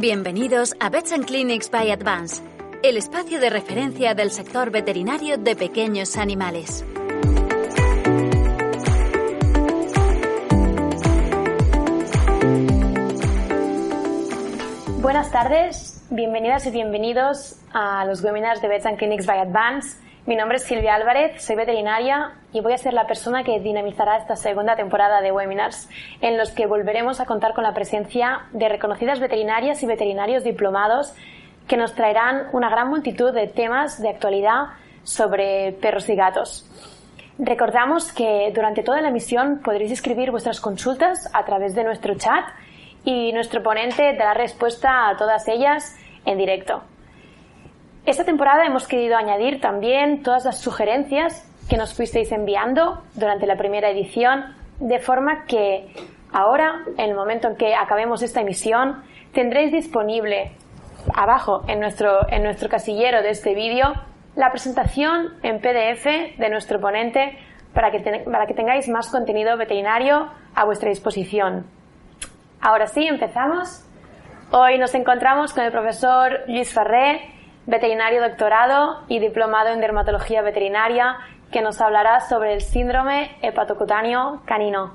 Bienvenidos a Vets and Clinics by Advance, el espacio de referencia del sector veterinario de pequeños animales. Buenas tardes, bienvenidas y bienvenidos a los webinars de Vets and Clinics by Advance. Mi nombre es Silvia Álvarez, soy veterinaria y voy a ser la persona que dinamizará esta segunda temporada de webinars, en los que volveremos a contar con la presencia de reconocidas veterinarias y veterinarios diplomados que nos traerán una gran multitud de temas de actualidad sobre perros y gatos. Recordamos que durante toda la emisión podréis escribir vuestras consultas a través de nuestro chat y nuestro ponente dará respuesta a todas ellas en directo. Esta temporada hemos querido añadir también todas las sugerencias que nos fuisteis enviando durante la primera edición, de forma que ahora, en el momento en que acabemos esta emisión, tendréis disponible abajo en nuestro casillero de este vídeo la presentación en PDF de nuestro ponente para que tengáis más contenido veterinario a vuestra disposición. Ahora sí, empezamos. Hoy nos encontramos con el profesor Lluís Ferrer, veterinario doctorado y diplomado en dermatología veterinaria, que nos hablará sobre el síndrome hepatocutáneo canino.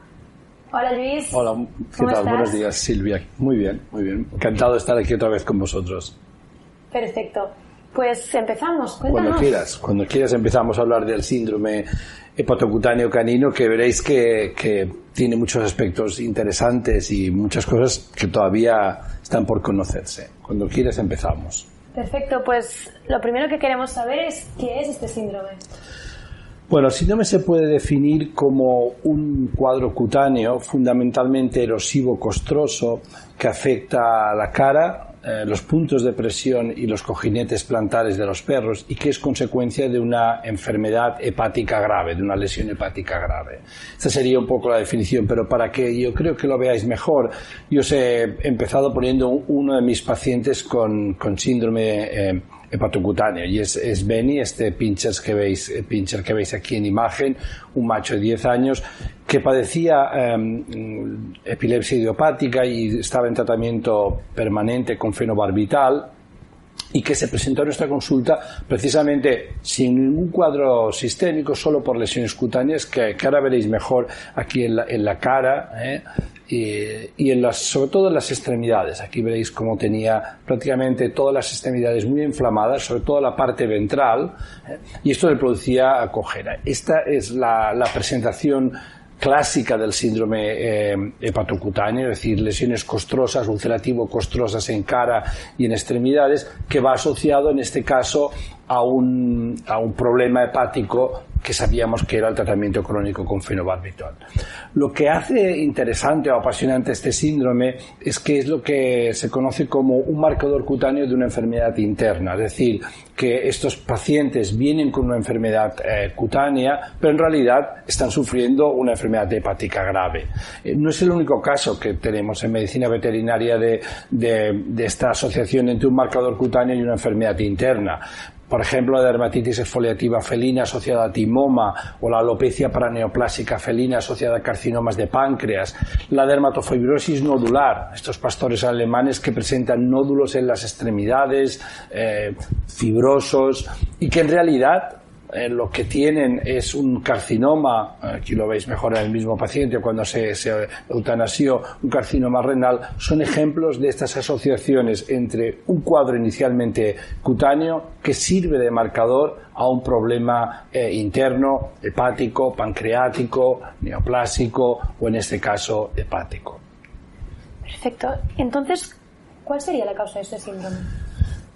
Hola Lluís. Hola, ¿qué tal? ¿Estás? Buenos días, Silvia. Muy bien, muy bien. Encantado de estar aquí otra vez con vosotros. Perfecto. Pues empezamos. Cuéntanos. Cuando quieras empezamos a hablar del síndrome hepatocutáneo canino, que veréis que tiene muchos aspectos interesantes y muchas cosas que todavía están por conocerse. Cuando quieras empezamos. Perfecto, pues lo primero que queremos saber es qué es este síndrome. Bueno, el síndrome se puede definir como un cuadro cutáneo fundamentalmente erosivo costroso que afecta a la cara, los puntos de presión y los cojinetes plantares de los perros, y que es consecuencia de una enfermedad hepática grave, de una lesión hepática grave. Esta sería un poco la definición, pero para que yo creo que lo veáis mejor, yo os he empezado poniendo uno de mis pacientes con síndrome hepatocutáneo, y es Benny, este pincher que veis aquí en imagen, un macho de 10 años que padecía epilepsia idiopática y estaba en tratamiento permanente con fenobarbital, y que se presentó a nuestra consulta precisamente sin ningún cuadro sistémico, solo por lesiones cutáneas que ahora veréis mejor aquí en la cara, y sobre todo en las extremidades. Aquí veréis cómo tenía prácticamente todas las extremidades muy inflamadas, sobre todo la parte ventral, y esto le producía cojera. Esta es la presentación clásica del síndrome hepatocutáneo, es decir, lesiones costrosas, ulcerativo-costrosas en cara y en extremidades, que va asociado en este caso a un problema hepático que sabíamos que era el tratamiento crónico con fenobarbital. Lo que hace interesante o apasionante este síndrome es que es lo que se conoce como un marcador cutáneo de una enfermedad interna, es decir, que estos pacientes vienen con una enfermedad cutánea, pero en realidad están sufriendo una enfermedad hepática grave. No es el único caso que tenemos en medicina veterinaria de esta asociación entre un marcador cutáneo y una enfermedad interna. Por ejemplo, la dermatitis exfoliativa felina asociada a timoma, o la alopecia paraneoplásica felina asociada a carcinomas de páncreas, la dermatofibrosis nodular, estos pastores alemanes que presentan nódulos en las extremidades, fibrosos, y que en realidad lo que tienen es un carcinoma, aquí lo veis mejor en el mismo paciente cuando se eutanasió, un carcinoma renal. Son ejemplos de estas asociaciones entre un cuadro inicialmente cutáneo que sirve de marcador a un problema interno, hepático, pancreático, neoplásico o en este caso hepático. Perfecto. Entonces, ¿cuál sería la causa de este síndrome?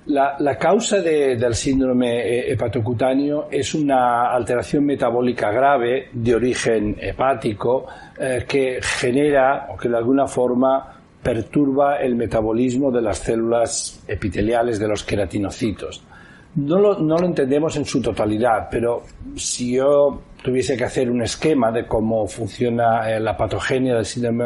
La causa del síndrome hepatocutáneo es una alteración metabólica grave de origen hepático que genera o que de alguna forma perturba el metabolismo de las células epiteliales de los queratinocitos. No lo entendemos en su totalidad, pero si yo tuviese que hacer un esquema de cómo funciona la patogenia del síndrome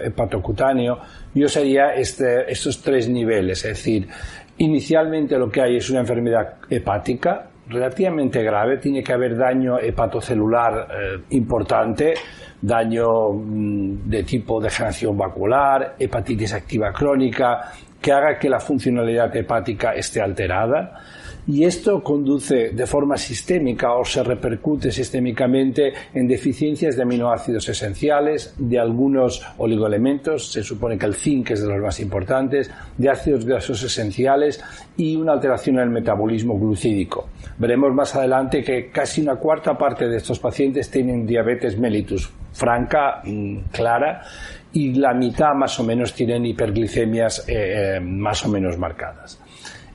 hepatocutáneo, yo sería estos tres niveles, es decir, inicialmente lo que hay es una enfermedad hepática relativamente grave, tiene que haber daño hepatocelular importante, daño de tipo degeneración vacular, hepatitis activa crónica, que haga que la funcionalidad hepática esté alterada. Y esto conduce de forma sistémica o se repercute sistémicamente en deficiencias de aminoácidos esenciales, de algunos oligoelementos, se supone que el zinc es de los más importantes, de ácidos grasos esenciales y una alteración en el metabolismo glucídico. Veremos más adelante que casi una cuarta parte de estos pacientes tienen diabetes mellitus franca, clara, y la mitad más o menos tienen hiperglicemias más o menos marcadas.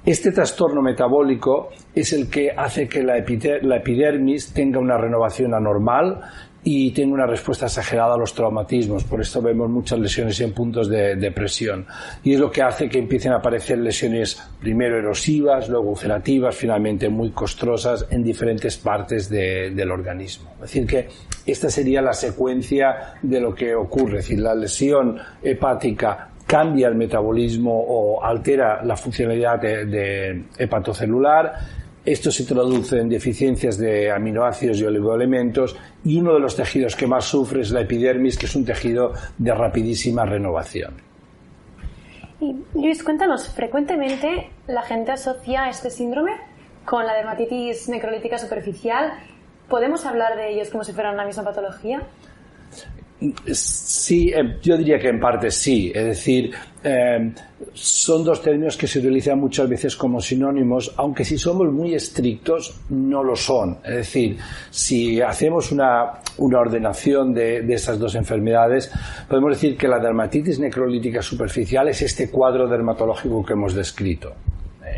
Este trastorno metabólico es el que hace que la epidermis tenga una renovación anormal y tenga una respuesta exagerada a los traumatismos. Por esto vemos muchas lesiones en puntos de presión. Y es lo que hace que empiecen a aparecer lesiones primero erosivas, luego ulcerativas, finalmente muy costrosas en diferentes partes del organismo. Es decir, que esta sería la secuencia de lo que ocurre. Es decir, la lesión hepática cambia el metabolismo o altera la funcionalidad de hepatocelular. Esto se traduce en deficiencias de aminoácidos y oligoelementos, y uno de los tejidos que más sufre es la epidermis, que es un tejido de rapidísima renovación. Y Luis, cuéntanos, frecuentemente la gente asocia este síndrome con la dermatitis necrolítica superficial. ¿Podemos hablar de ellos como si fueran una misma patología? Sí, yo diría que en parte sí. Es decir, son dos términos que se utilizan muchas veces como sinónimos, aunque si somos muy estrictos no lo son. Es decir, si hacemos una ordenación de estas dos enfermedades, podemos decir que la dermatitis necrolítica superficial es este cuadro dermatológico que hemos descrito.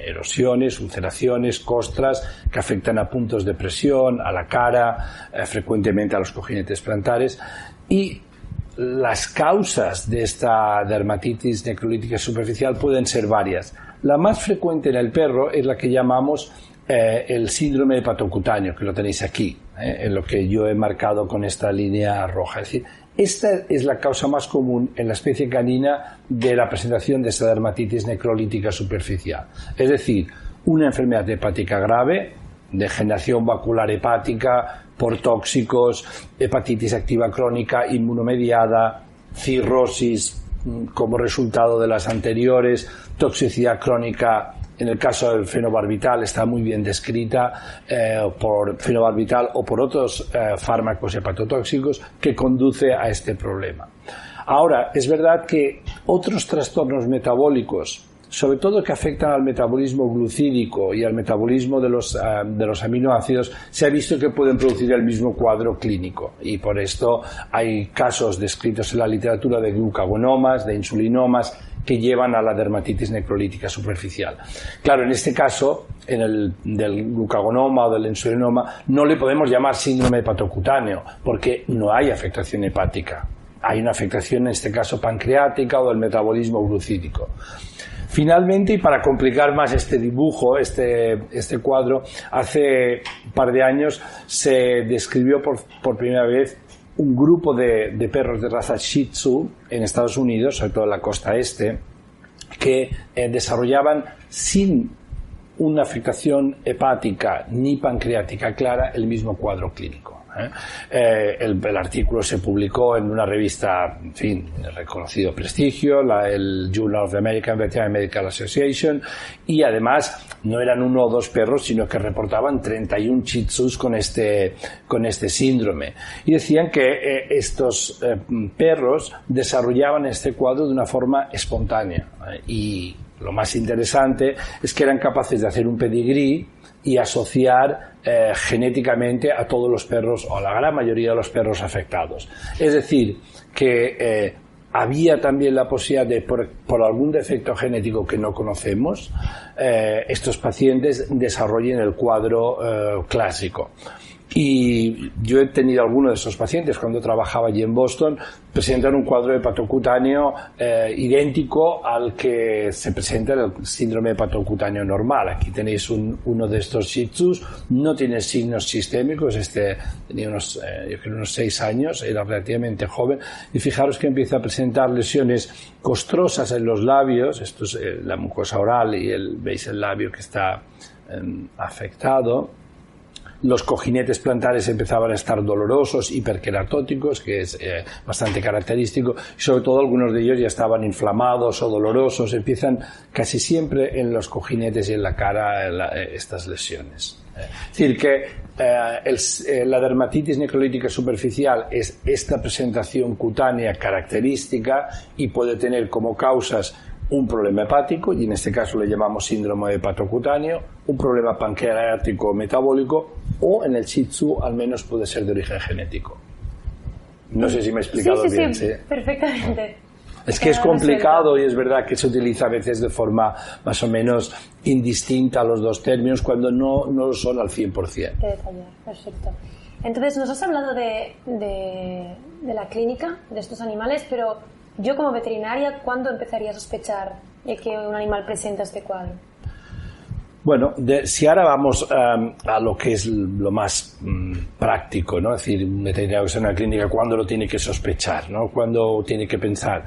Erosiones, ulceraciones, costras que afectan a puntos de presión, a la cara, frecuentemente a los cojinetes plantares. Y las causas de esta dermatitis necrolítica superficial pueden ser varias. La más frecuente en el perro es la que llamamos el síndrome hepatocutáneo, que lo tenéis aquí, en lo que yo he marcado con esta línea roja. Es decir, esta es la causa más común en la especie canina de la presentación de esta dermatitis necrolítica superficial. Es decir, una enfermedad hepática grave, degeneración vacular hepática por tóxicos, hepatitis activa crónica inmunomediada, cirrosis como resultado de las anteriores, toxicidad crónica. En el caso del fenobarbital está muy bien descrita por fenobarbital o por otros fármacos hepatotóxicos que conduce a este problema. Ahora, es verdad que otros trastornos metabólicos, sobre todo que afectan al metabolismo glucídico y al metabolismo de los aminoácidos, se ha visto que pueden producir el mismo cuadro clínico, y por esto hay casos descritos en la literatura de glucagonomas, de insulinomas, que llevan a la dermatitis necrolítica superficial. Claro, en este caso, en el del glucagonoma o del insulinoma, no le podemos llamar síndrome hepatocutáneo, porque no hay afectación hepática. Hay una afectación, en este caso, pancreática o del metabolismo glucídico. Finalmente, y para complicar más este dibujo, este cuadro, hace un par de años se describió por primera vez un grupo de perros de raza Shih Tzu en Estados Unidos, sobre todo en la costa este, que desarrollaban sin una afectación hepática ni pancreática clara el mismo cuadro clínico. El artículo se publicó en una revista, en fin, de reconocido prestigio, el Journal of the American Veterinary Medical Association, y además no eran uno o dos perros, sino que reportaban 31 Shih Tzus con este síndrome, y decían que estos perros desarrollaban este cuadro de una forma espontánea, y lo más interesante es que eran capaces de hacer un pedigrí y asociar genéticamente a todos los perros, o a la gran mayoría de los perros afectados. Es decir, que había también la posibilidad de, por algún defecto genético que no conocemos, estos pacientes desarrollen el cuadro clásico. Y yo he tenido algunos de esos pacientes cuando trabajaba allí en Boston, presentan un cuadro hepatocutáneo idéntico al que se presenta en el síndrome hepatocutáneo normal. Aquí tenéis uno de estos Shih Tzus, no tiene signos sistémicos, tenía unos 6 años, era relativamente joven, y fijaros que empieza a presentar lesiones costrosas en los labios, esto es la mucosa oral y veis el labio que está afectado. los cojinetes plantares empezaban a estar dolorosos, hiperqueratóticos, que es bastante característico, y sobre todo algunos de ellos ya estaban inflamados o dolorosos. Empiezan casi siempre en los cojinetes y en la cara estas lesiones. Es decir, que la dermatitis necrolítica superficial es esta presentación cutánea característica y puede tener como causas un problema hepático, y en este caso le llamamos síndrome hepatocutáneo, un problema pancreático o metabólico, o en el Shih Tzu al menos puede ser de origen genético. No sé si me he explicado bien. Sí, perfectamente. Es que es complicado y es verdad que se utiliza a veces de forma más o menos indistinta los dos términos cuando no lo son al 100%. Qué detalle, perfecto. Entonces nos has hablado de la clínica de estos animales, pero yo como veterinaria, ¿cuándo empezaría a sospechar de que un animal presenta este cuadro? Bueno, si ahora vamos a lo que es lo más práctico, ¿no? Es decir, un veterinario que está en una clínica, ¿cuándo lo tiene que sospechar, ¿no? ¿Cuándo tiene que pensar?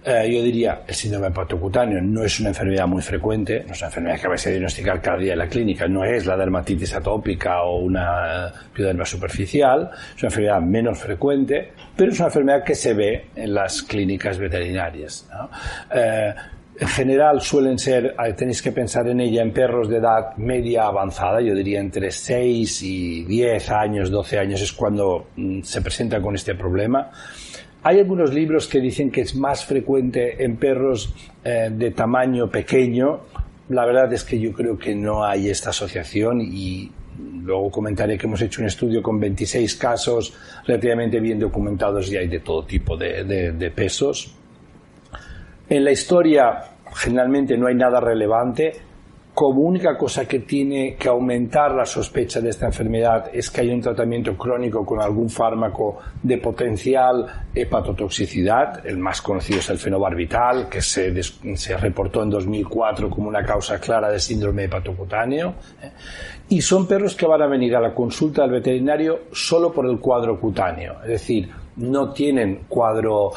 Yo diría, el síndrome hepatocutáneo no es una enfermedad muy frecuente, no es una enfermedad que vais a diagnosticar cada día en la clínica, no es la dermatitis atópica o una pioderma superficial, es una enfermedad menos frecuente, pero es una enfermedad que se ve en las clínicas veterinarias, ¿no? En general suelen ser, tenéis que pensar en ella en perros de edad media avanzada, yo diría entre 6 y 10 años, 12 años es cuando se presenta con este problema. Hay algunos libros que dicen que es más frecuente en perros de tamaño pequeño. La verdad es que yo creo que no hay esta asociación y luego comentaré que hemos hecho un estudio con 26 casos relativamente bien documentados y hay de todo tipo de pesos. En la historia generalmente no hay nada relevante. Como única cosa que tiene que aumentar la sospecha de esta enfermedad es que hay un tratamiento crónico con algún fármaco de potencial hepatotoxicidad. El más conocido es el fenobarbital, que se reportó en 2004 como una causa clara de síndrome hepatocutáneo. Y son perros que van a venir a la consulta del veterinario solo por el cuadro cutáneo, es decir, no tienen cuadro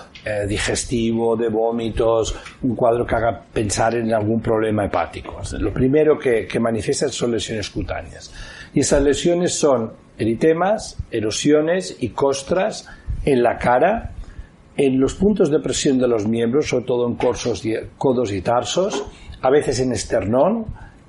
digestivo, de vómitos, un cuadro que haga pensar en algún problema hepático. Lo primero que manifiestan son lesiones cutáneas. Y esas lesiones son eritemas, erosiones y costras en la cara, en los puntos de presión de los miembros, sobre todo en codos y tarsos, a veces en esternón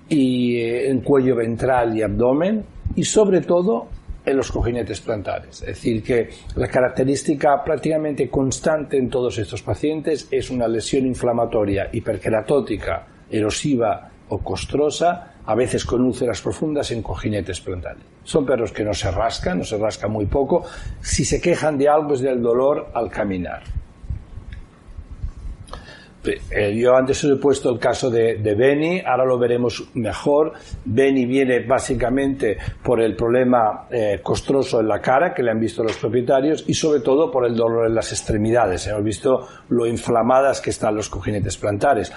y en cuello ventral y abdomen, y sobre todo en los cojinetes plantares. Es decir, que la característica prácticamente constante en todos estos pacientes es una lesión inflamatoria hiperqueratótica, erosiva o costrosa, a veces con úlceras profundas en cojinetes plantares. Son perros que no se rascan muy poco. Si se quejan de algo es del dolor al caminar. Yo antes os he puesto el caso de Benny, ahora lo veremos mejor. Benny viene básicamente por el problema costroso en la cara que le han visto los propietarios y sobre todo por el dolor en las extremidades. Hemos visto lo inflamadas que están los cojinetes plantares.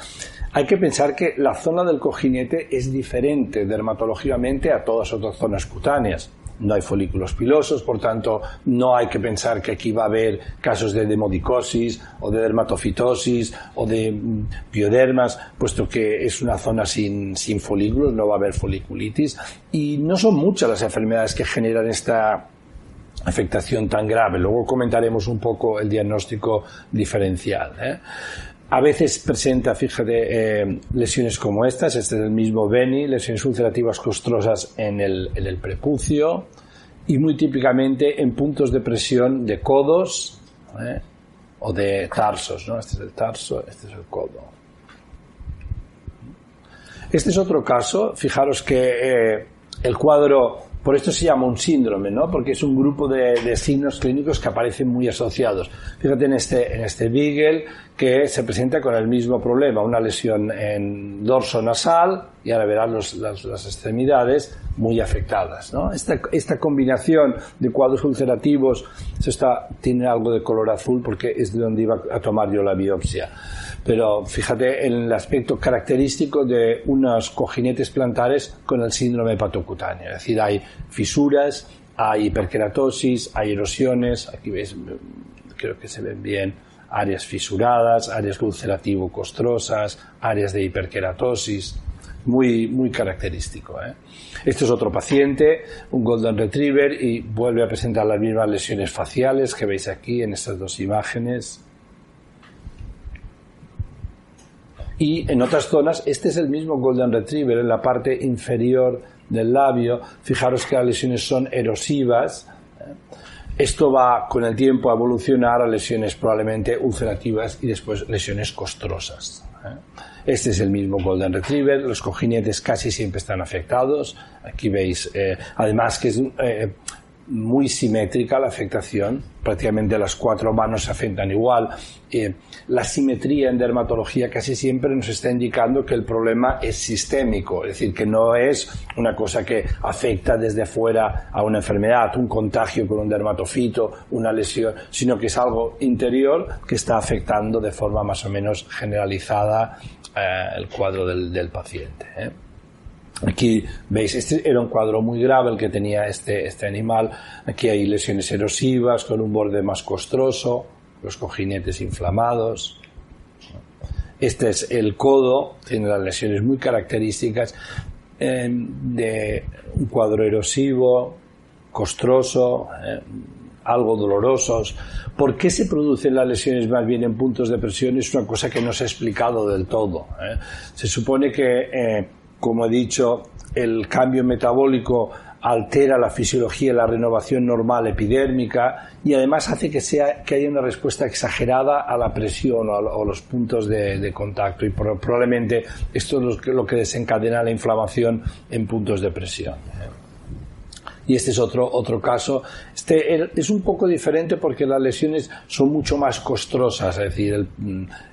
Hay que pensar que la zona del cojinete es diferente dermatológicamente a todas otras zonas cutáneas. No hay folículos pilosos, por tanto no hay que pensar que aquí va a haber casos de demodicosis o de dermatofitosis o de piodermas, puesto que es una zona sin folículos, no va a haber foliculitis y no son muchas las enfermedades que generan esta afectación tan grave. Luego comentaremos un poco el diagnóstico diferencial, A veces presenta, fíjate, lesiones como estas. Este es el mismo Benny, lesiones ulcerativas costrosas en el prepucio y muy típicamente en puntos de presión de codos o de tarsos, ¿no? Este es el tarso, este es el codo. Este es otro caso. Fijaros que el cuadro, por esto se llama un síndrome, ¿no? Porque es un grupo de signos clínicos que aparecen muy asociados. Fíjate en este Beagle que se presenta con el mismo problema, una lesión en dorso nasal y ahora verán las extremidades muy afectadas, ¿no? Esta combinación de cuadros ulcerativos, tiene algo de color azul porque es de donde iba a tomar yo la biopsia. Pero fíjate en el aspecto característico de unos cojinetes plantares con el síndrome hepatocutáneo. Es decir, hay fisuras, hay hiperkeratosis, hay erosiones. Aquí veis, creo que se ven bien, áreas fisuradas, áreas ulcerativo-costrosas, áreas de hiperkeratosis. muy característico. Este es otro paciente, un Golden Retriever, y vuelve a presentar las mismas lesiones faciales que veis aquí en estas dos imágenes. Y en otras zonas, este es el mismo Golden Retriever en la parte inferior del labio. Fijaros que las lesiones son erosivas. Esto va con el tiempo a evolucionar a lesiones probablemente ulcerativas y después lesiones costrosas. Este es el mismo Golden Retriever. Los cojinetes casi siempre están afectados. Aquí veis, además que es muy simétrica la afectación, prácticamente las 4 manos se afectan igual. La simetría en dermatología casi siempre nos está indicando que el problema es sistémico, es decir, que no es una cosa que afecta desde fuera a una enfermedad, un contagio con un dermatofito, una lesión, sino que es algo interior que está afectando de forma más o menos generalizada el cuadro del paciente. Aquí veis, este era un cuadro muy grave el que tenía este animal. Aquí hay lesiones erosivas con un borde más costroso, los cojinetes inflamados. Este es el codo, tiene las lesiones muy características de un cuadro erosivo, costroso, algo dolorosos. ¿Por qué se producen las lesiones más bien en puntos de presión? Es una cosa que no se ha explicado del todo. Se supone que como he dicho, el cambio metabólico altera la fisiología y la renovación normal epidérmica y además hace que haya una respuesta exagerada a la presión o a los puntos de contacto, y probablemente esto es lo que desencadena la inflamación en puntos de presión. Y este es otro caso. Este es un poco diferente porque las lesiones son mucho más costrosas, es decir,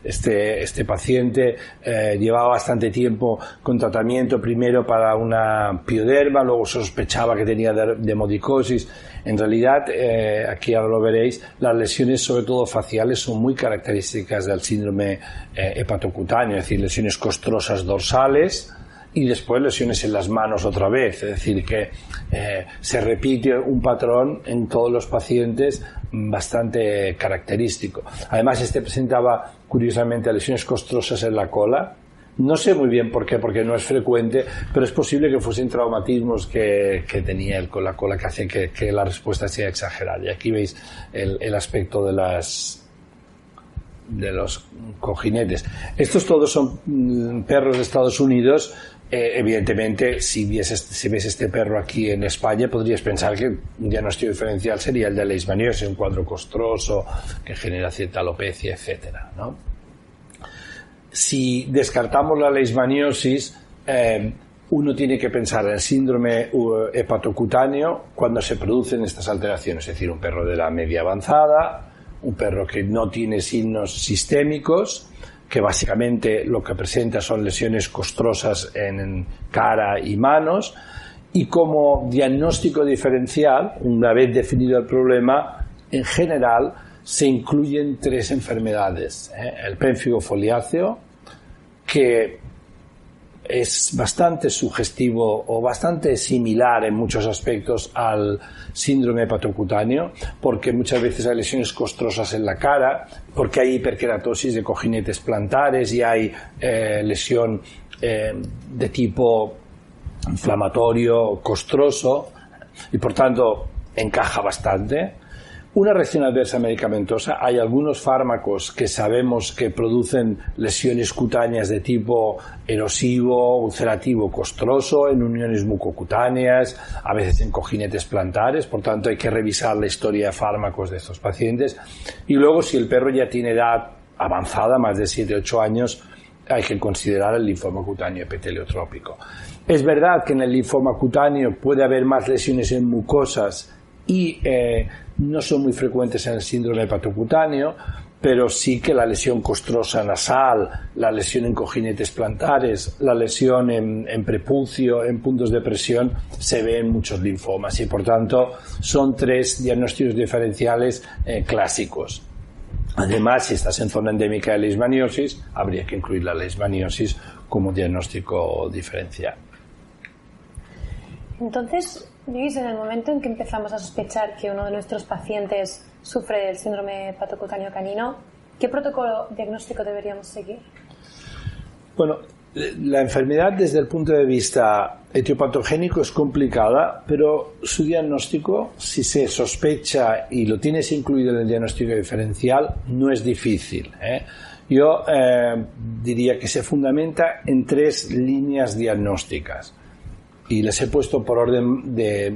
este paciente llevaba bastante tiempo con tratamiento, primero para una pioderma, luego sospechaba que tenía demodicosis. En realidad, aquí ahora lo veréis, las lesiones, sobre todo faciales, son muy características del síndrome hepatocutáneo, es decir, lesiones costrosas dorsales, y después lesiones en las manos otra vez, es decir, que se repite un patrón en todos los pacientes bastante característico. Además, este presentaba curiosamente lesiones costrosas en la cola. No sé muy bien por qué, porque no es frecuente, pero es posible que fuesen traumatismos que tenía él con la cola, que hace que la respuesta sea exagerada. Y aquí veis el aspecto de los cojinetes. Estos todos son perros de Estados Unidos. Evidentemente, si ves este perro aquí en España, podrías pensar que un diagnóstico diferencial sería el de leishmaniosis, un cuadro costroso que genera cierta alopecia, etcétera, ¿no? Si descartamos la leishmaniosis, uno tiene que pensar en el síndrome hepatocutáneo cuando se producen estas alteraciones, es decir, un perro de la media avanzada, un perro que no tiene signos sistémicos, que básicamente lo que presenta son lesiones costrosas en cara y manos, y como diagnóstico diferencial, una vez definido el problema, en general se incluyen 3 enfermedades. El pénfigo foliáceo, que es bastante sugestivo o bastante similar en muchos aspectos al síndrome hepatocutáneo, porque muchas veces hay lesiones costrosas en la cara, porque hay hiperkeratosis de cojinetes plantares y hay lesión de tipo inflamatorio costroso, y por tanto encaja bastante. Una reacción adversa medicamentosa. Hay algunos fármacos que sabemos que producen lesiones cutáneas de tipo erosivo, ulcerativo, costroso, en uniones mucocutáneas, a veces en cojinetes plantares, por tanto hay que revisar la historia de fármacos de estos pacientes. Y luego, si el perro ya tiene edad avanzada, más de 7-8 años, hay que considerar el linfoma cutáneo epiteliotrópico. Es verdad que en el linfoma cutáneo puede haber más lesiones en mucosas y no son muy frecuentes en el síndrome hepatocutáneo, pero sí que la lesión costrosa nasal, la lesión en cojinetes plantares, la lesión en prepucio, en puntos de presión, se ve en muchos linfomas, y por tanto son 3 diagnósticos diferenciales clásicos. Además, si estás en zona endémica de leishmaniosis, habría que incluir la leishmaniosis como diagnóstico diferencial. Entonces, Luis, en el momento en que empezamos a sospechar que uno de nuestros pacientes sufre del síndrome hepatocutáneo canino, ¿qué protocolo diagnóstico deberíamos seguir? Bueno, La enfermedad desde el punto de vista etiopatogénico es complicada, pero su diagnóstico, si se sospecha y lo tienes incluido en el diagnóstico diferencial, no es difícil, ¿eh? Yo diría que se fundamenta en 3 líneas diagnósticas y les he puesto por orden de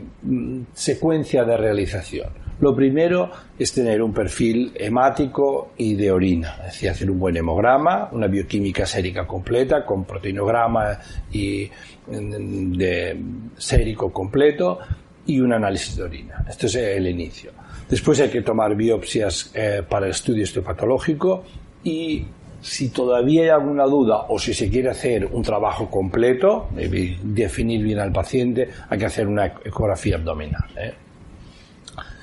secuencia de realización. Lo primero es tener un perfil hemático y de orina, es decir, hacer un buen hemograma, una bioquímica sérica completa con proteinograma y de sérico completo y un análisis de orina. Esto es el inicio. Después hay que tomar biopsias para el estudio histopatológico y si todavía hay alguna duda o si se quiere hacer un trabajo completo, definir bien al paciente, hay que hacer una ecografía abdominal, ¿eh?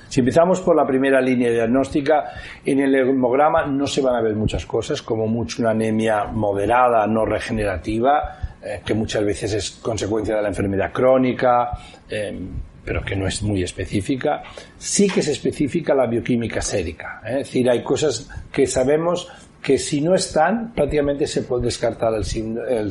Si empezamos por la primera línea diagnóstica, en el hemograma no se van a ver muchas cosas, como mucho una anemia moderada, no regenerativa, que muchas veces es consecuencia de la enfermedad crónica, pero que no es muy específica. Sí que es específica la bioquímica sérica, es decir, hay cosas que sabemos que si no están, prácticamente se puede descartar el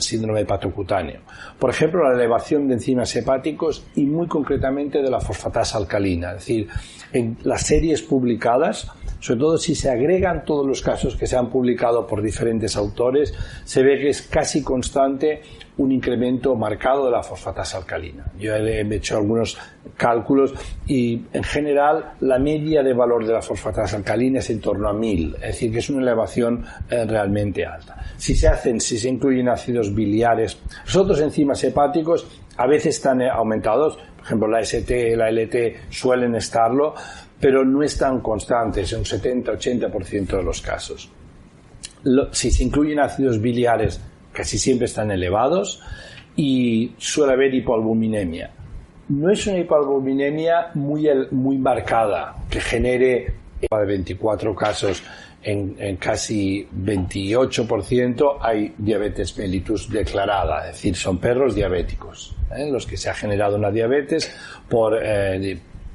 síndrome hepatocutáneo. Por ejemplo, la elevación de enzimas hepáticos y muy concretamente de la fosfatasa alcalina. Es decir, en las series publicadas, sobre todo si se agregan todos los casos que se han publicado por diferentes autores, se ve que es casi constante un incremento marcado de la fosfatasa alcalina. Yo he hecho algunos cálculos y en general la media de valor de la fosfatasa alcalina es en torno a 1000, es decir, que es una elevación realmente alta. Si se incluyen ácidos biliares, los otros enzimas hepáticos a veces están aumentados, por ejemplo la ST, la LT suelen estarlo, pero no están constantes en un 70-80% de los casos. Si se incluyen ácidos biliares, casi siempre están elevados y suele haber hipoalbuminemia. No es una hipoalbuminemia muy marcada, que genere de 24 casos en casi 28% hay diabetes mellitus declarada, es decir, son perros diabéticos, los que se ha generado una diabetes por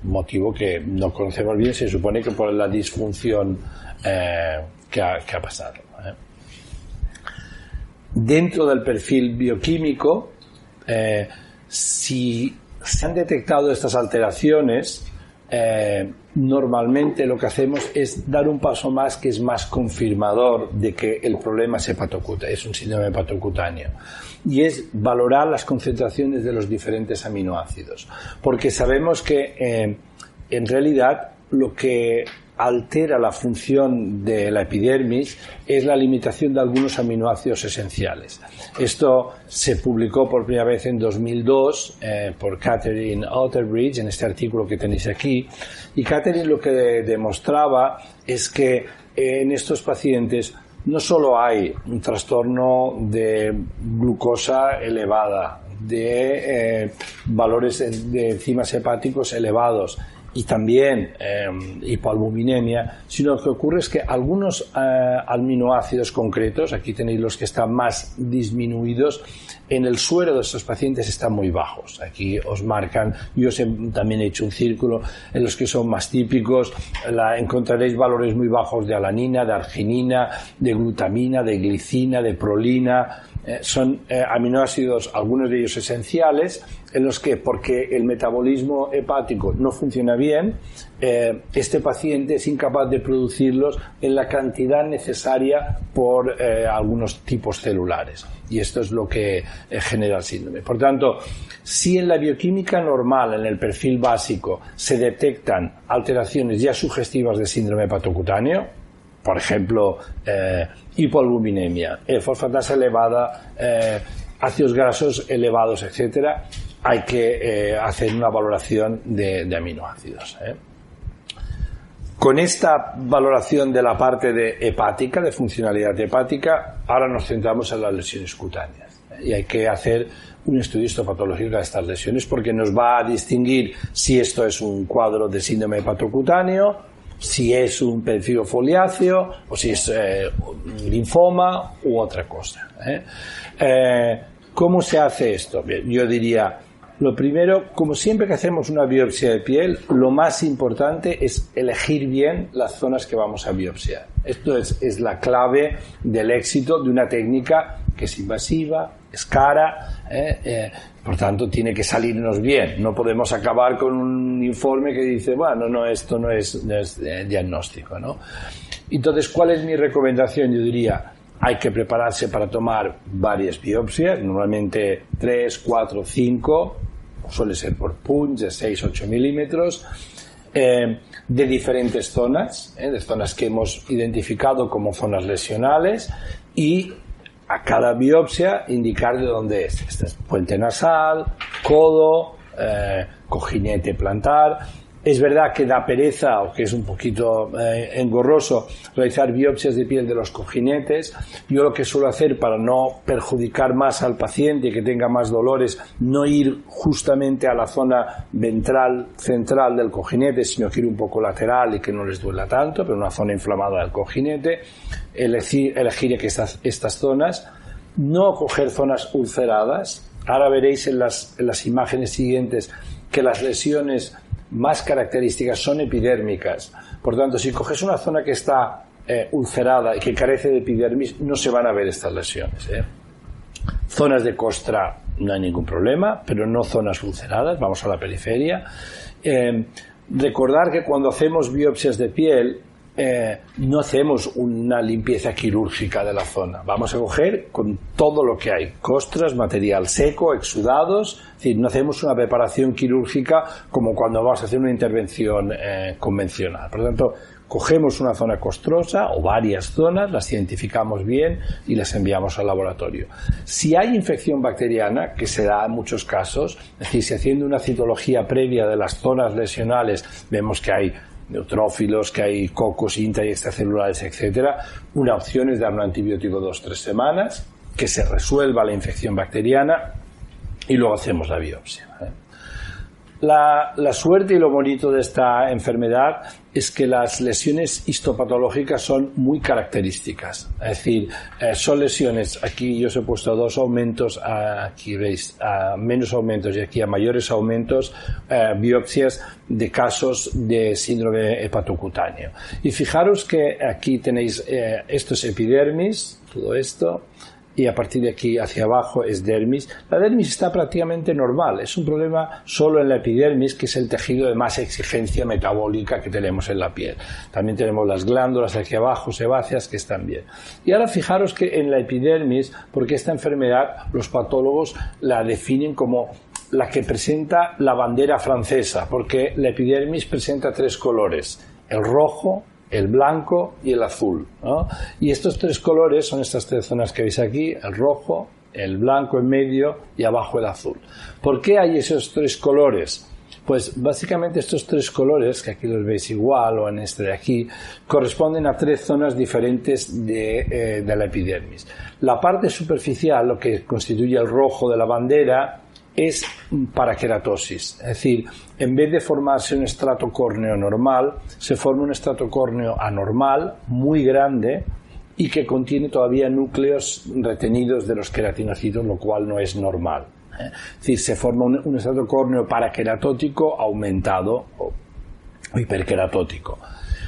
motivo que no conocemos bien, se supone que por la disfunción que ha pasado. Dentro del perfil bioquímico, si se han detectado estas alteraciones, normalmente lo que hacemos es dar un paso más que es más confirmador de que el problema es un síndrome hepatocutáneo, y es valorar las concentraciones de los diferentes aminoácidos, porque sabemos que en realidad lo que altera la función de la epidermis es la limitación de algunos aminoácidos esenciales. Esto se publicó por primera vez en 2002 por Catherine Otterbridge en este artículo que tenéis aquí, y Catherine lo que demostraba es que en estos pacientes no solo hay un trastorno de glucosa elevada, de valores de enzimas hepáticos elevados, y también hipoalbuminemia, sino lo que ocurre es que algunos aminoácidos concretos, aquí tenéis los que están más disminuidos, en el suero de estos pacientes están muy bajos. Aquí os marcan, yo también he hecho un círculo en los que son más típicos, encontraréis valores muy bajos de alanina, de arginina, de glutamina, de glicina, de prolina. Son aminoácidos, algunos de ellos esenciales, en los que, porque el metabolismo hepático no funciona bien, este paciente es incapaz de producirlos en la cantidad necesaria por algunos tipos celulares, y esto es lo que genera el síndrome. Por tanto, si en la bioquímica normal, en el perfil básico, se detectan alteraciones ya sugestivas de síndrome hepatocutáneo, por ejemplo, hipoalbuminemia, fosfatasa elevada, ácidos grasos elevados, etcétera, hay que hacer una valoración de aminoácidos. Con esta valoración de la parte de hepática, de funcionalidad hepática, ahora nos centramos en las lesiones cutáneas. Y hay que hacer un estudio histopatológico de estas lesiones porque nos va a distinguir si esto es un cuadro de síndrome hepatocutáneo, si es un pérfido foliáceo o si es un linfoma u otra cosa. ¿Cómo se hace esto? Bien, yo diría, lo primero, como siempre que hacemos una biopsia de piel, lo más importante es elegir bien las zonas que vamos a biopsiar. Esto es la clave del éxito de una técnica que es invasiva, es cara, por tanto tiene que salirnos bien. No podemos acabar con un informe que dice, bueno, no, esto no es diagnóstico, ¿no? Entonces, ¿cuál es mi recomendación? Yo diría, hay que prepararse para tomar varias biopsias, normalmente 3, 4, 5, suele ser por punch de 6-8 milímetros, de diferentes zonas, de zonas que hemos identificado como zonas lesionales, y a cada biopsia indicar de dónde es. Este es puente nasal, codo, cojinete plantar. Es verdad que da pereza o que es un poquito engorroso realizar biopsias de piel de los cojinetes. Yo lo que suelo hacer para no perjudicar más al paciente y que tenga más dolores, no ir justamente a la zona ventral central del cojinete, sino que ir un poco lateral y que no les duela tanto, pero una zona inflamada del cojinete. Elegir estas zonas, no coger zonas ulceradas. Ahora veréis en las imágenes siguientes que las lesiones más características son epidérmicas. Por tanto, si coges una zona que está ulcerada y que carece de epidermis, no se van a ver estas lesiones. Zonas de costra no hay ningún problema, pero no zonas ulceradas. Vamos a la periferia. Recordar que cuando hacemos biopsias de piel, no hacemos una limpieza quirúrgica de la zona. Vamos a coger con todo lo que hay, costras, material seco, exudados. Es decir, no hacemos una preparación quirúrgica como cuando vamos a hacer una intervención convencional. Por lo tanto, cogemos una zona costrosa o varias zonas, las identificamos bien y las enviamos al laboratorio. Si hay infección bacteriana, que se da en muchos casos, es decir, si haciendo una citología previa de las zonas lesionales vemos que hay neutrófilos, que hay cocos intra y extracelulares, etcétera, una opción es dar un antibiótico 2-3 semanas, que se resuelva la infección bacteriana y luego hacemos la biopsia. La suerte y lo bonito de esta enfermedad es que las lesiones histopatológicas son muy características. Es decir, son lesiones, aquí yo os he puesto 2 aumentos, aquí veis a menos aumentos y aquí a mayores aumentos, biopsias de casos de síndrome hepatocutáneo. Y fijaros que aquí tenéis, esto es epidermis, todo esto, y a partir de aquí hacia abajo es dermis. La dermis está prácticamente normal, es un problema solo en la epidermis, que es el tejido de más exigencia metabólica que tenemos en la piel. También tenemos las glándulas aquí abajo, sebáceas, que están bien. Y ahora fijaros que en la epidermis, porque esta enfermedad los patólogos la definen como la que presenta la bandera francesa, porque la epidermis presenta 3 colores, el rojo, el blanco y el azul, ¿no? Y estos 3 colores son estas 3 zonas que veis aquí, el rojo, el blanco en medio y abajo el azul. ¿Por qué hay esos 3 colores? Pues básicamente estos 3 colores, que aquí los veis igual o en este de aquí, corresponden a 3 zonas diferentes de la epidermis. La parte superficial, lo que constituye el rojo de la bandera, es paraqueratosis, es decir, en vez de formarse un estrato córneo normal, se forma un estrato córneo anormal, muy grande, y que contiene todavía núcleos retenidos de los queratinocitos, lo cual no es normal. Es decir, se forma un estrato córneo paraqueratótico aumentado o hiperqueratótico.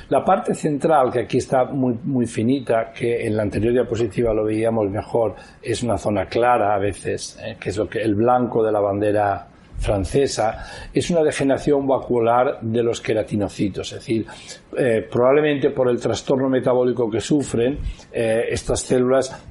La parte central, que aquí está muy finita, que en la anterior diapositiva lo veíamos mejor, es una zona clara a veces, que es el blanco de la bandera francesa, es una degeneración vacuolar de los queratinocitos, es decir, probablemente por el trastorno metabólico que sufren, estas células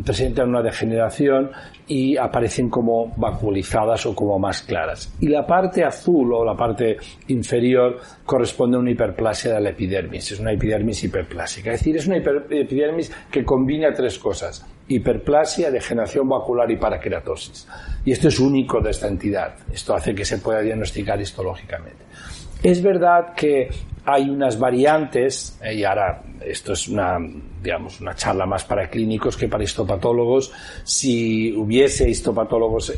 presentan una degeneración y aparecen como vacuolizadas o como más claras. Y la parte azul o la parte inferior corresponde a una hiperplasia de la epidermis, es una epidermis hiperplásica, es decir, es una epidermis que combina 3 cosas: hiperplasia, degeneración vacuolar y paraqueratosis. Y esto es único de esta entidad. Esto hace que se pueda diagnosticar histológicamente. Es verdad que hay unas variantes, y ahora esto es una charla más para clínicos que para histopatólogos. Si hubiese histopatólogos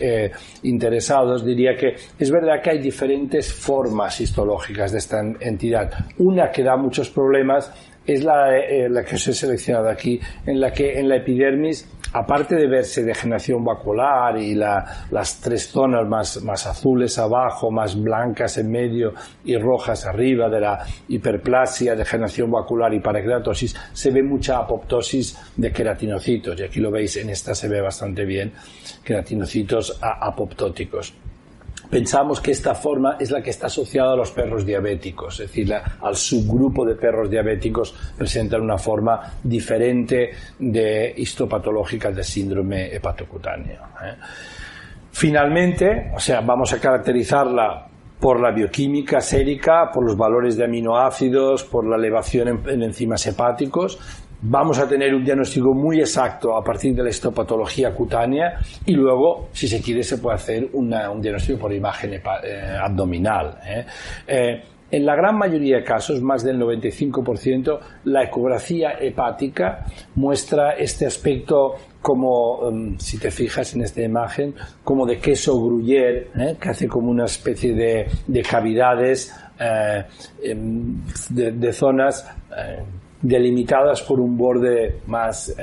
interesados, diría que es verdad que hay diferentes formas histológicas de esta entidad. Una que da muchos problemas es la que os he seleccionado aquí, en la que en la epidermis aparte de verse degeneración vacular y las tres zonas más azules abajo, más blancas en medio y rojas arriba de la hiperplasia, degeneración vacular y parakeratosis, se ve mucha apoptosis de queratinocitos, y aquí lo veis, en esta se ve bastante bien, queratinocitos apoptóticos. Pensamos que esta forma es la que está asociada a los perros diabéticos, es decir, al subgrupo de perros diabéticos presentan una forma diferente de histopatológica del síndrome hepatocutáneo. Finalmente, o sea, vamos a caracterizarla por la bioquímica sérica, por los valores de aminoácidos, por la elevación en enzimas hepáticos. Vamos a tener un diagnóstico muy exacto a partir de la histopatología cutánea y luego, si se quiere, se puede hacer un diagnóstico por imagen abdominal. En la gran mayoría de casos, más del 95%, la ecografía hepática muestra este aspecto como, si te fijas en esta imagen, como de queso gruyère, que hace como una especie de cavidades de zonas delimitadas por un borde más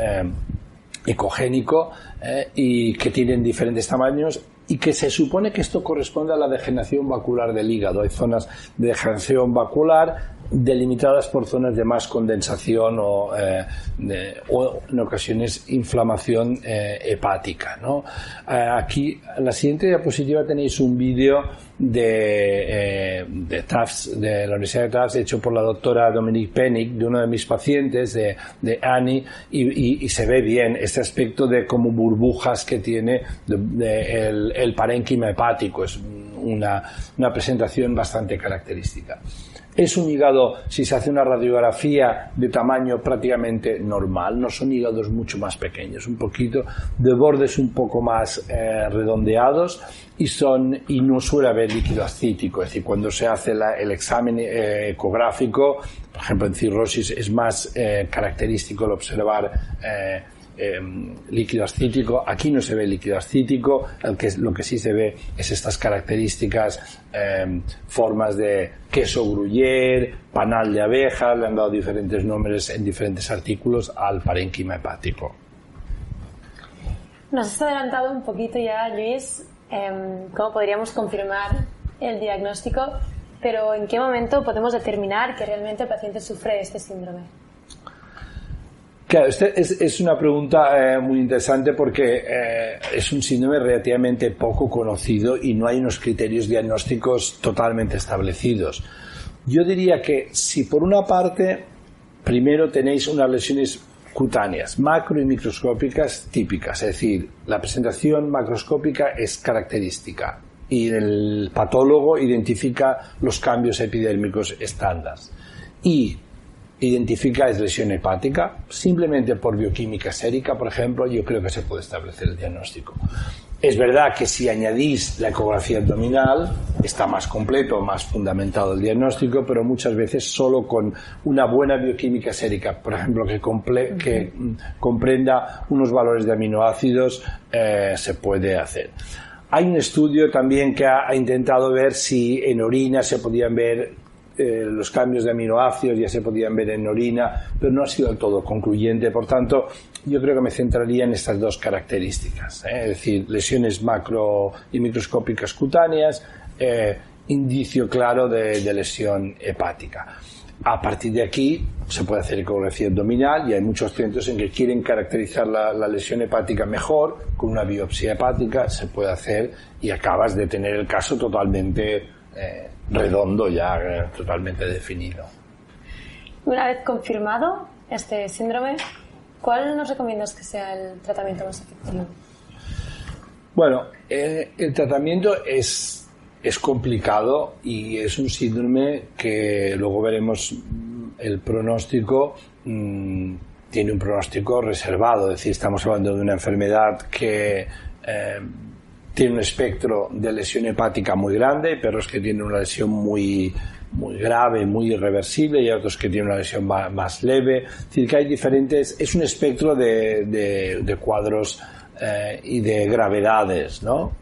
ecogénico y que tienen diferentes tamaños, y que se supone que esto corresponde a la degeneración vacular del hígado. Hay zonas de degeneración vacular delimitadas por zonas de más condensación o en ocasiones inflamación hepática, ¿no? Aquí en la siguiente diapositiva tenéis un vídeo de Tufts, de la Universidad de Tufts, hecho por la doctora Dominique Pennick, de uno de mis pacientes, de Annie, y se ve bien este aspecto de como burbujas que tiene el parénquima hepático. Es una presentación bastante característica. Es un hígado, si se hace una radiografía, de tamaño prácticamente normal, no son hígados mucho más pequeños, un poquito de bordes un poco más redondeados, y no suele haber líquido ascítico. Es decir, cuando se hace el examen ecográfico, por ejemplo en cirrosis, es más característico el observar líquido ascítico. Aquí no se ve líquido ascítico, lo que sí se ve es estas características, formas de queso gruyère, panal de abeja, le han dado diferentes nombres en diferentes artículos al parénquima hepático. Nos has adelantado un poquito ya, Luis, cómo podríamos confirmar el diagnóstico, pero ¿en qué momento podemos determinar que realmente el paciente sufre de este síndrome? Claro, es una pregunta muy interesante porque es un síndrome relativamente poco conocido y no hay unos criterios diagnósticos totalmente establecidos. Yo diría que si por una parte primero tenéis unas lesiones cutáneas, macro y microscópicas típicas, es decir, la presentación macroscópica es característica y el patólogo identifica los cambios epidérmicos estándar y identifica es lesión hepática, simplemente por bioquímica sérica, por ejemplo, yo creo que se puede establecer el diagnóstico. Es verdad que si añadís la ecografía abdominal está más completo, más fundamentado el diagnóstico, pero muchas veces solo con una buena bioquímica sérica, por ejemplo, que comprenda unos valores de aminoácidos, se puede hacer. Hay un estudio también que ha intentado ver si en orina se podían ver los cambios de aminoácidos, ya se podían ver en orina, pero no ha sido del todo concluyente. Por tanto, yo creo que me centraría en estas dos características, es decir, lesiones macro y microscópicas cutáneas, indicio claro de lesión hepática. A partir de aquí se puede hacer ecografía abdominal y hay muchos centros en que quieren caracterizar la lesión hepática mejor, con una biopsia hepática se puede hacer y acabas de tener el caso totalmente redondo, ya totalmente definido. Una vez confirmado este síndrome, ¿cuál nos recomiendas que sea el tratamiento más efectivo? Bueno, el tratamiento es complicado y es un síndrome que luego veremos el pronóstico, tiene un pronóstico reservado, es decir, estamos hablando de una enfermedad que tiene un espectro de lesión hepática muy grande, hay perros que tienen una lesión muy grave, muy irreversible, y otros que tienen una lesión más leve. Es decir, que hay diferentes, es un espectro de cuadros y de gravedades, ¿no?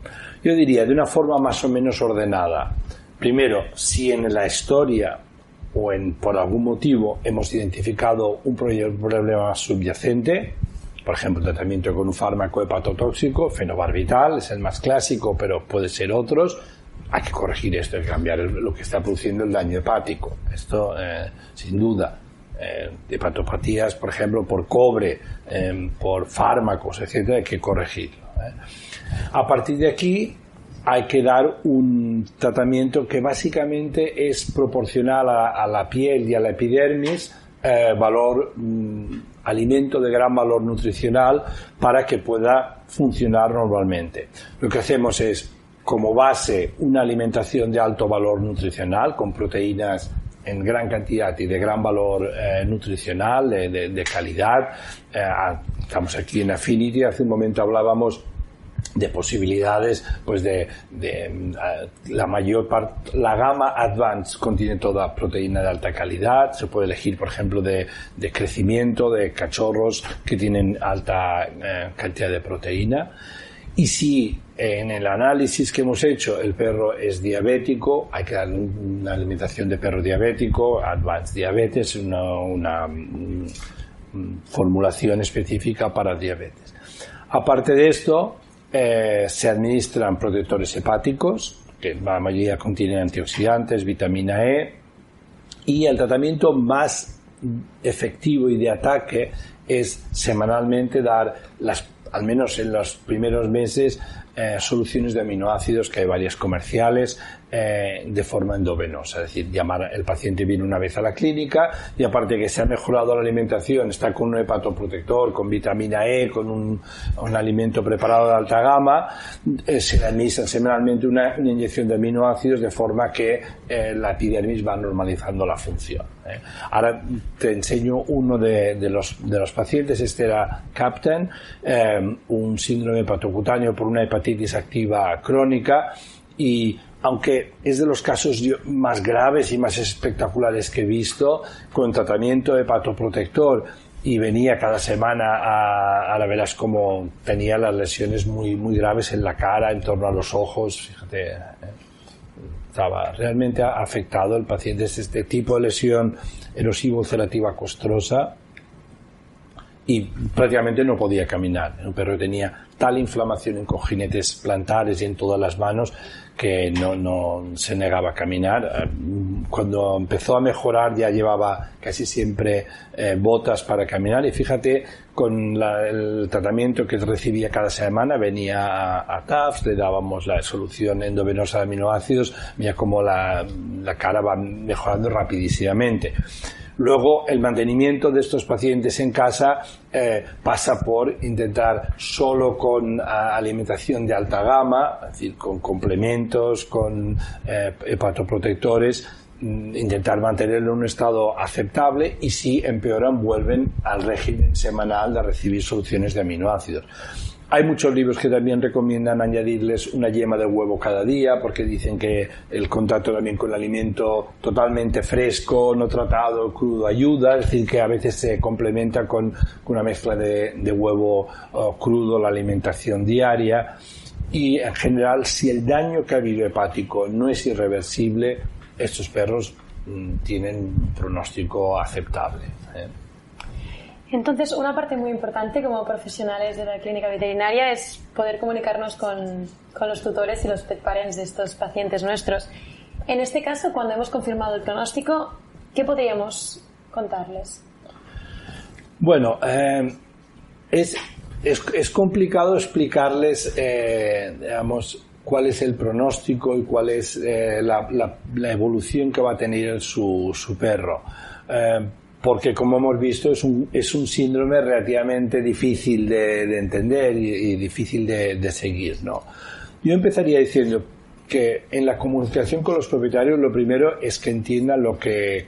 Yo diría de una forma más o menos ordenada. Primero, si en la historia o por algún motivo hemos identificado un problema subyacente, por ejemplo, tratamiento con un fármaco hepatotóxico, fenobarbital, es el más clásico, pero puede ser otros. Hay que corregir esto, hay que cambiar lo que está produciendo el daño hepático. Esto, sin duda. Hepatopatías, por ejemplo, por cobre, por fármacos, etcétera, hay que corregirlo. A partir de aquí hay que dar un tratamiento que básicamente es proporcional a la piel y a la epidermis, alimento de gran valor nutricional para que pueda funcionar normalmente. Lo que hacemos es, como base, una alimentación de alto valor nutricional con proteínas en gran cantidad y de gran valor nutricional, de calidad. Estamos aquí en Affinity, hace un momento hablábamos de posibilidades, pues la mayor parte, la gama Advanced contiene toda proteína de alta calidad. Se puede elegir, por ejemplo, de crecimiento, de cachorros que tienen alta cantidad de proteína. Y si en el análisis que hemos hecho el perro es diabético, hay que darle una alimentación de perro diabético, Advanced Diabetes, una formulación específica para diabetes. Aparte de esto, se administran protectores hepáticos, que la mayoría contienen antioxidantes, vitamina E, y el tratamiento más efectivo y de ataque es semanalmente dar al menos en los primeros meses, soluciones de aminoácidos, que hay varias comerciales, de forma endovenosa. Es decir, el paciente viene una vez a la clínica y aparte que se ha mejorado la alimentación, está con un hepatoprotector, con vitamina E, con un alimento preparado de alta gama, se le administra semanalmente una inyección de aminoácidos de forma que la epidermis va normalizando la función. Ahora te enseño uno de los pacientes. Este era Captain, un síndrome hepatocutáneo por una hepatitis activa crónica, y aunque es de los casos más graves y más espectaculares que he visto, con tratamiento hepatoprotector, y venía cada semana ahora verás cómo tenía las lesiones muy, muy graves en la cara, en torno a los ojos, fíjate, estaba realmente afectado el paciente. Es este tipo de lesión erosiva ulcerativa costrosa y prácticamente no podía caminar. Un perro tenía tal inflamación en cojinetes plantares y en todas las manos que no se negaba a caminar. Cuando empezó a mejorar ya llevaba casi siempre botas para caminar, y fíjate, con el tratamiento que recibía cada semana, venía a TAFS, le dábamos la solución endovenosa de aminoácidos, mira cómo la cara va mejorando rapidísimamente. Luego, el mantenimiento de estos pacientes en casa pasa por intentar solo con alimentación de alta gama, es decir, con complementos, con hepatoprotectores, intentar mantenerlo en un estado aceptable, y si empeoran vuelven al régimen semanal de recibir soluciones de aminoácidos. Hay muchos libros que también recomiendan añadirles una yema de huevo cada día, porque dicen que el contacto también con el alimento totalmente fresco, no tratado, crudo, ayuda. Es decir, que a veces se complementa con una mezcla de huevo crudo la alimentación diaria. Y en general, si el daño que ha habido hepático no es irreversible, estos perros tienen un pronóstico aceptable. Entonces, una parte muy importante como profesionales de la clínica veterinaria es poder comunicarnos con los tutores y los pet parents de estos pacientes nuestros. En este caso, cuando hemos confirmado el pronóstico, ¿qué podríamos contarles? Bueno, es complicado explicarles, digamos, cuál es el pronóstico y cuál es la evolución que va a tener su perro. Porque, como hemos visto, es un síndrome relativamente difícil de entender y difícil de seguir, ¿no? Yo empezaría diciendo que en la comunicación con los propietarios lo primero es que entiendan lo que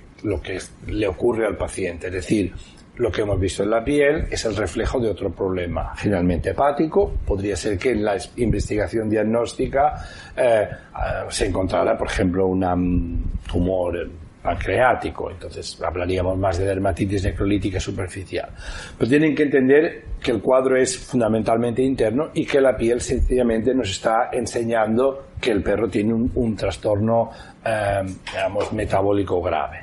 le ocurre al paciente. Es decir, lo que hemos visto en la piel es el reflejo de otro problema, generalmente hepático. Podría ser que en la investigación diagnóstica se encontrara, por ejemplo, un tumor pancreático, entonces hablaríamos más de dermatitis necrolítica superficial. Pero tienen que entender que el cuadro es fundamentalmente interno y que la piel sencillamente nos está enseñando que el perro tiene un trastorno, digamos, metabólico grave,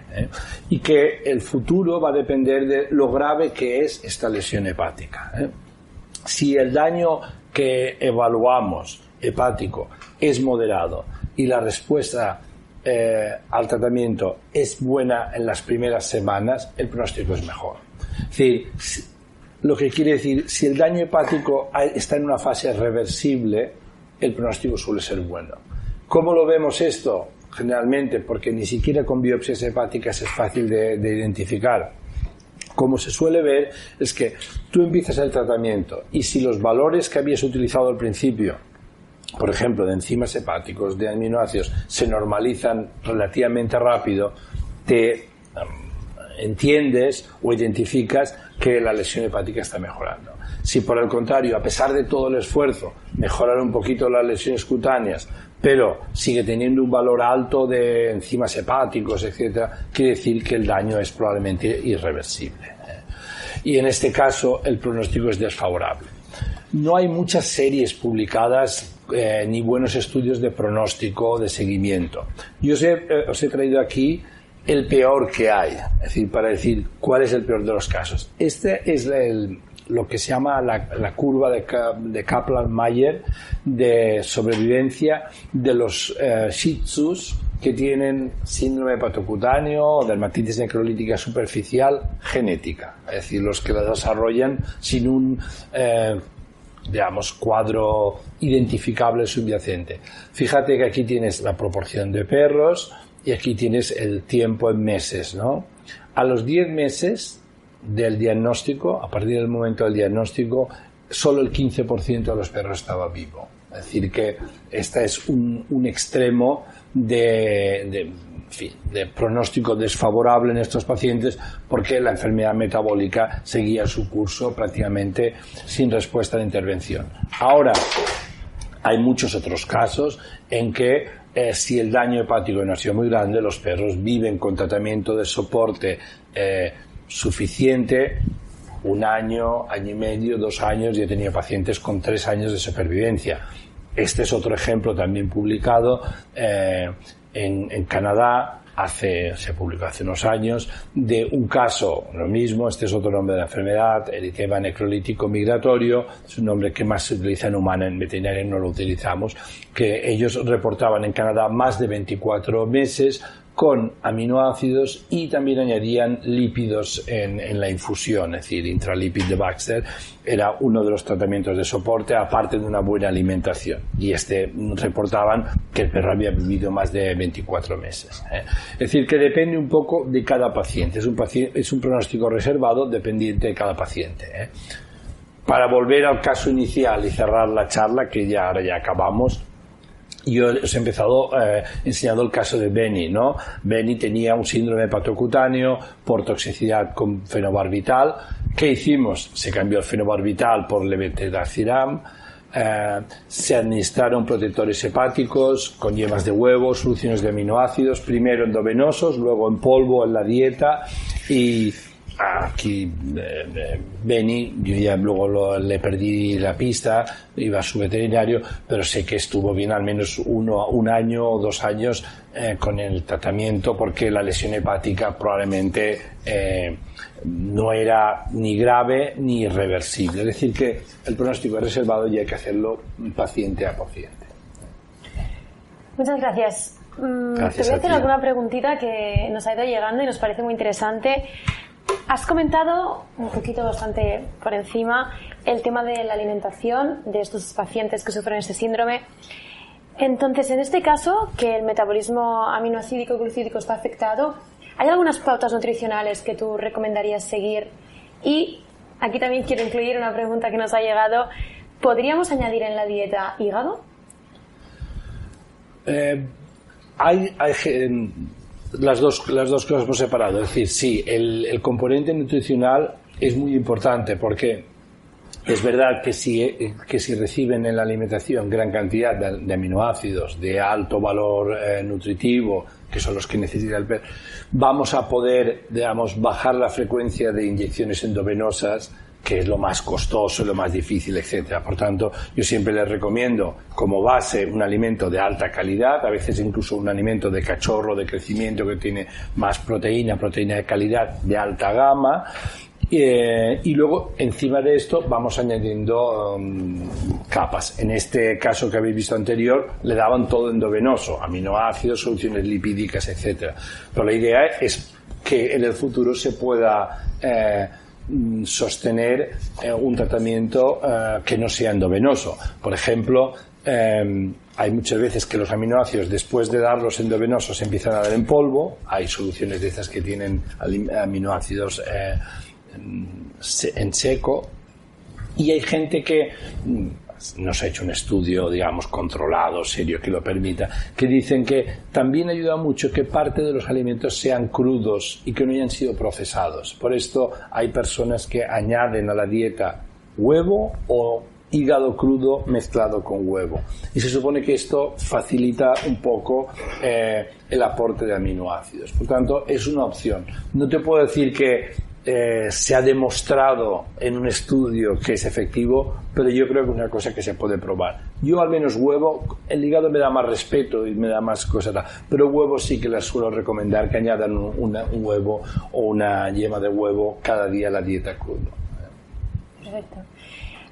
y que el futuro va a depender de lo grave que es esta lesión hepática. Si el daño que evaluamos hepático es moderado y la respuesta al tratamiento es buena en las primeras semanas, el pronóstico es mejor. Es decir, lo que quiere decir, si el daño hepático está en una fase reversible, el pronóstico suele ser bueno. ¿Cómo lo vemos esto? Generalmente, porque ni siquiera con biopsias hepáticas es fácil de identificar. Como se suele ver, es que tú empiezas el tratamiento y si los valores que habías utilizado al principio, por ejemplo, de enzimas hepáticos, de aminoácidos, se normalizan relativamente rápido, te entiendes o identificas que la lesión hepática está mejorando. Si por el contrario, a pesar de todo el esfuerzo, mejorar un poquito las lesiones cutáneas, pero sigue teniendo un valor alto de enzimas hepáticos, etcétera, quiere decir que el daño es probablemente irreversible. Y en este caso el pronóstico es desfavorable. No hay muchas series publicadas ni buenos estudios de pronóstico, de seguimiento. Yo os he traído aquí el peor que hay, es decir, para decir cuál es el peor de los casos. Este es lo que se llama la curva de Kaplan-Meier de sobrevivencia de los Shih Tzus que tienen síndrome hepatocutáneo o dermatitis necrolítica superficial genética, es decir, los que la desarrollan sin un cuadro identificable subyacente. Fíjate que aquí tienes la proporción de perros y aquí tienes el tiempo en meses, ¿no? A los 10 meses del diagnóstico, a partir del momento del diagnóstico, solo el 15% de los perros estaba vivo. Es decir, que este es un extremo de pronóstico desfavorable en estos pacientes porque la enfermedad metabólica seguía su curso prácticamente sin respuesta de intervención. Ahora, hay muchos otros casos en que si el daño hepático no ha sido muy grande, los perros viven con tratamiento de soporte suficiente, 1 año, año y medio, 2 años, y he tenido pacientes con 3 años de supervivencia. Este es otro ejemplo también publicado en Canadá, se publicó hace unos años, de un caso, lo mismo, este es otro nombre de la enfermedad, eritema necrolítico migratorio, es un nombre que más se utiliza en humana, en veterinaria no lo utilizamos, que ellos reportaban en Canadá más de 24 meses con aminoácidos y también añadían lípidos en la infusión, es decir, intralipid de Baxter era uno de los tratamientos de soporte, aparte de una buena alimentación. Y reportaban que el perro había vivido más de 24 meses. Es decir, que depende un poco de cada paciente. Es un pronóstico reservado dependiente de cada paciente. Para volver al caso inicial y cerrar la charla, que ahora ya acabamos, yo os he empezado enseñando el caso de Benny, ¿no? Benny tenía un síndrome hepatocutáneo por toxicidad con fenobarbital. ¿Qué hicimos? Se cambió el fenobarbital por levetiracetam, se administraron protectores hepáticos con yemas de huevo, soluciones de aminoácidos, primero endovenosos, luego en polvo en la dieta, y aquí Benny, yo ya luego le perdí la pista, iba a su veterinario, pero sé que estuvo bien al menos 1 año o 2 años con el tratamiento, porque la lesión hepática probablemente no era ni grave ni irreversible. Es decir, que el pronóstico es reservado y hay que hacerlo paciente a paciente. Muchas gracias. Te voy a hacer alguna preguntita que nos ha ido llegando y nos parece muy interesante. Has comentado un poquito, bastante por encima, el tema de la alimentación de estos pacientes que sufren este síndrome. Entonces, en este caso, que el metabolismo aminoácido glucídico está afectado, ¿hay algunas pautas nutricionales que tú recomendarías seguir? Y aquí también quiero incluir una pregunta que nos ha llegado. ¿Podríamos añadir en la dieta hígado? Hay las dos cosas por separado. Es decir, sí, el componente nutricional es muy importante, porque es verdad que si reciben en la alimentación gran cantidad de aminoácidos de alto valor nutritivo, que son los que necesita el perro, vamos a poder, bajar la frecuencia de inyecciones endovenosas que es lo más costoso, lo más difícil, etcétera. Por tanto, yo siempre les recomiendo como base un alimento de alta calidad, a veces incluso un alimento de cachorro, de crecimiento, que tiene más proteína de calidad de alta gama. Y luego encima de esto vamos añadiendo capas. En este caso que habéis visto anterior le daban todo endovenoso, aminoácidos, soluciones lipídicas, etcétera. Pero la idea es que en el futuro se pueda sostener un tratamiento que no sea endovenoso. Por ejemplo, hay muchas veces que los aminoácidos, después de darlos endovenosos, se empiezan a dar en polvo. Hay soluciones de estas que tienen aminoácidos en seco, y hay gente que no se ha hecho un estudio, digamos, controlado, serio, que lo permita, que dicen que también ayuda mucho que parte de los alimentos sean crudos y que no hayan sido procesados. Por esto hay personas que añaden a la dieta huevo o hígado crudo mezclado con huevo, y se supone que esto facilita un poco el aporte de aminoácidos. Por tanto, es una opción. No te puedo decir que se ha demostrado en un estudio que es efectivo, pero yo creo que es una cosa que se puede probar. Yo al menos huevo, el hígado me da más respeto y me da más cosas, pero huevo sí que les suelo recomendar que añadan un huevo o una yema de huevo cada día a la dieta cruda. Perfecto.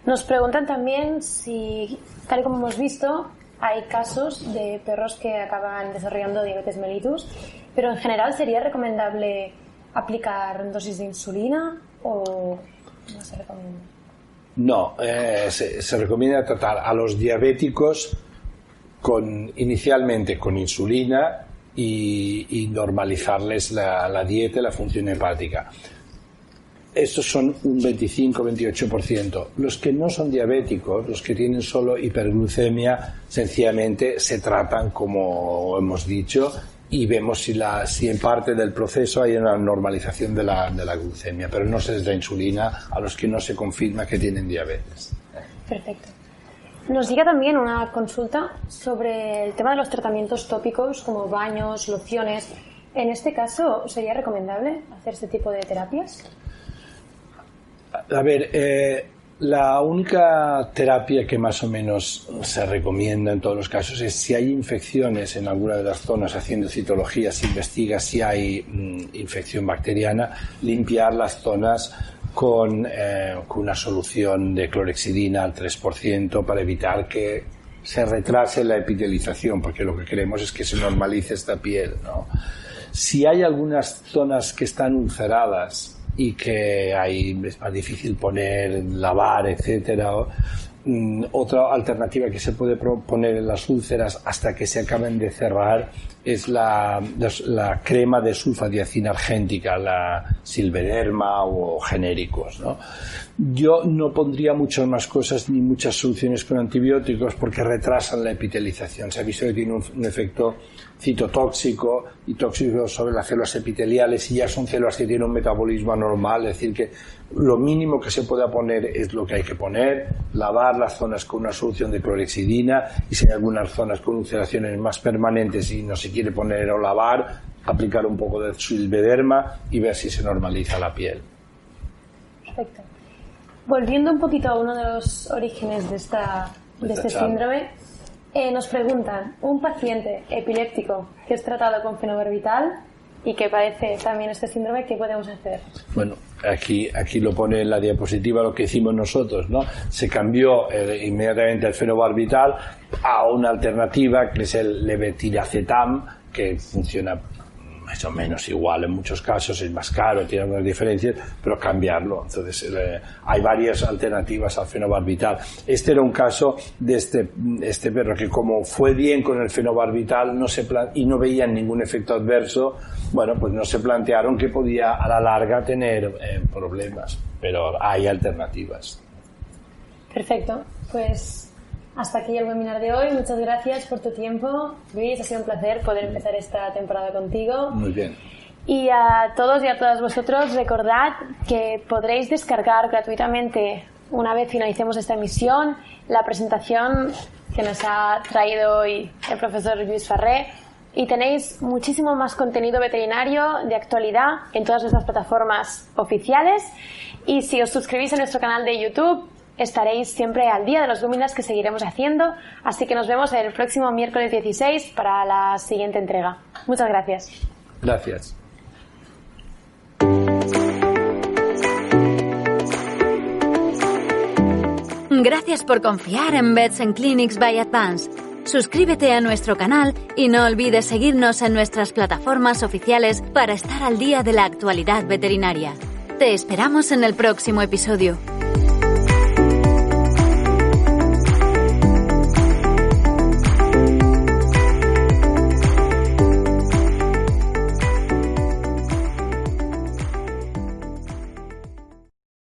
Nos preguntan también si, tal y como hemos visto, hay casos de perros que acaban desarrollando diabetes mellitus, pero en general sería recomendable aplicar dosis de insulina o no se recomienda. No, se recomienda tratar a los diabéticos inicialmente con insulina y normalizarles la dieta y la función hepática. Estos son un 25-28%. Los que no son diabéticos, los que tienen solo hiperglucemia, sencillamente se tratan como hemos dicho, y vemos si en parte del proceso hay una normalización de la glucemia, pero no se les da insulina a los que no se confirma que tienen diabetes. Perfecto. Nos llega también una consulta sobre el tema de los tratamientos tópicos como baños, lociones. En este caso, ¿sería recomendable hacer este tipo de terapias? A ver, la única terapia que más o menos se recomienda en todos los casos es si hay infecciones en alguna de las zonas, haciendo citología, se investiga si hay infección bacteriana, limpiar las zonas con una solución de clorhexidina al 3% para evitar que se retrase la epitelización, porque lo que queremos es que se normalice esta piel, ¿no? Si hay algunas zonas que están ulceradas y que es más difícil lavar, etcétera, otra alternativa que se puede poner en las úlceras hasta que se acaben de cerrar es la crema de sulfadiacina argéntica, la Silvederma o genéricos, ¿no? Yo no pondría muchas más cosas ni muchas soluciones con antibióticos porque retrasan la epitelización. Se ha visto que tiene un efecto citotóxico y tóxico sobre las células epiteliales, y ya son células que tienen un metabolismo anormal, es decir, que lo mínimo que se pueda poner es lo que hay que poner, lavar las zonas con una solución de clorhexidina, y si hay algunas zonas con ulceraciones más permanentes y no se quiere poner o lavar, aplicar un poco de Silvederma y ver si se normaliza la piel. Perfecto. Volviendo un poquito a uno de los orígenes de este síndrome, nos preguntan, un paciente epiléptico que es tratado con fenobarbital y que padece también este síndrome, ¿qué podemos hacer? Bueno, aquí lo pone en la diapositiva lo que hicimos nosotros, ¿no? Se cambió inmediatamente el fenobarbital a una alternativa que es el levetiracetam, que funciona más o menos igual en muchos casos, es más caro, tiene algunas diferencias, pero cambiarlo. Entonces hay varias alternativas al fenobarbital. Este era un caso de este perro que, como fue bien con el fenobarbital y no veían ningún efecto adverso, bueno, pues no se plantearon que podía a la larga tener problemas, pero hay alternativas. Perfecto, pues hasta aquí el webinar de hoy. Muchas gracias por tu tiempo, Luis. Ha sido un placer poder empezar esta temporada contigo. Muy bien. Y a todos y a todas vosotros, recordad que podréis descargar gratuitamente, una vez finalicemos esta emisión, la presentación que nos ha traído hoy el profesor Lluís Ferrer, y tenéis muchísimo más contenido veterinario de actualidad en todas nuestras plataformas oficiales. Y si os suscribís a nuestro canal de YouTube, estaréis siempre al día de los webinars que seguiremos haciendo. Así que nos vemos el próximo miércoles 16 para la siguiente entrega. Muchas gracias. Gracias. Gracias por confiar en Vets and Clinics by Advance. Suscríbete a nuestro canal y no olvides seguirnos en nuestras plataformas oficiales para estar al día de la actualidad veterinaria. Te esperamos en el próximo episodio.